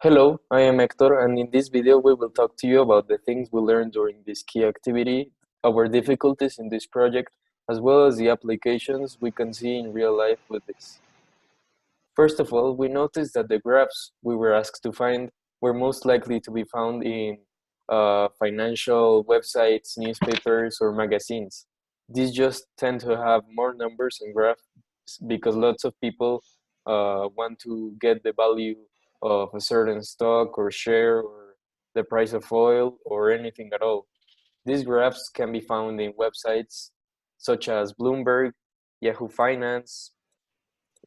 Hello, I am Hector, and in this video we will talk to you about the things we learned during this key activity, our difficulties in this project, as well as the applications we can see in real life with this. First of all, we noticed that the graphs we were asked to find were most likely to be found in financial websites, newspapers, or magazines. These just tend to have more numbers and graphs because lots of people want to get the value of a certain stock or share or the price of oil or anything at all. These graphs can be found in websites such as Bloomberg, Yahoo Finance,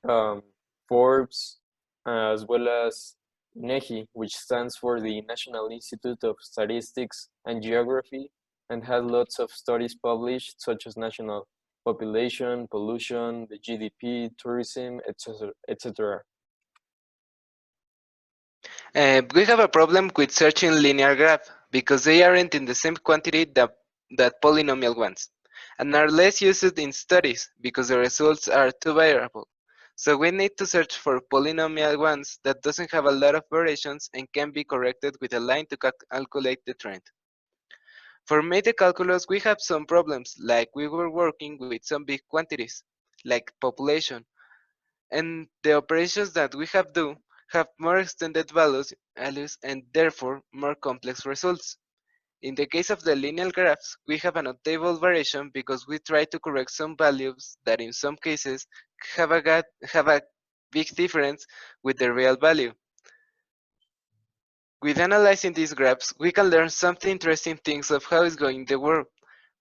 um, Forbes, as well as INEGI, which stands for the National Institute of Statistics and Geography, and has lots of studies published, such as national population, pollution, the GDP, tourism, etc., etc. We have a problem with searching linear graph because they aren't in the same quantity that polynomial ones, and are less used in studies because the results are too variable. So we need to search for polynomial ones that doesn't have a lot of variations and can be corrected with a line to calculate the trend. For meta calculus, we have some problems, like we were working with some big quantities, like population, and the operations that we have more extended values and therefore more complex results. In the case of the linear graphs, we have a notable variation because we try to correct some values that in some cases have a big difference with the real value. With analyzing these graphs, we can learn some interesting things of how it's going the world.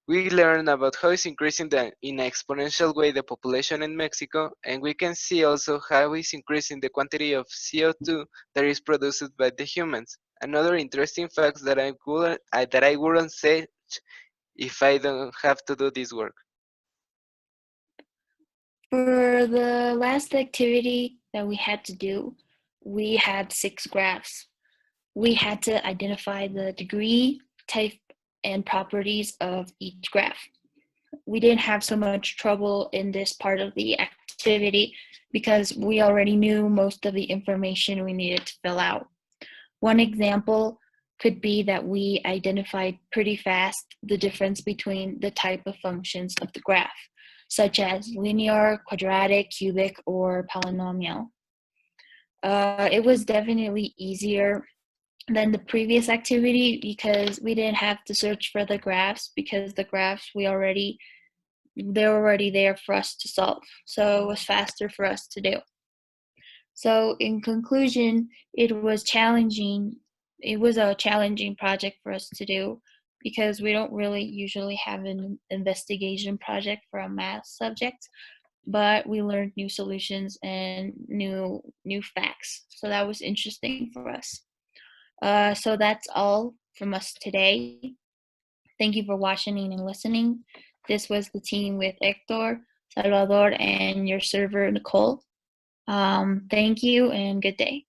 We learn about how it's increasing in an exponential way the population in Mexico, and we can see also how it's increasing the quantity of CO2 that is produced by the humans. Another interesting fact that I wouldn't say if I don't have to do this work. For the last activity that we had to do, we had 6 graphs. We had to identify the degree, type, and properties of each graph. We didn't have so much trouble in this part of the activity because we already knew most of the information we needed to fill out. One example could be that we identified pretty fast the difference between the type of functions of the graph, such as linear, quadratic, cubic, or polynomial. It was definitely easier than the previous activity because we didn't have to search for the graphs because the graphs they're already there for us to solve. So it was faster for us to do. So in conclusion, it was challenging. It was a challenging project for us to do because we don't really usually have an investigation project for a math subject, but we learned new solutions and new facts. So that was interesting for us. So that's all from us today. Thank you for watching and listening. This was the team with Hector, Salvador, and your server, Nicole. Thank you and good day.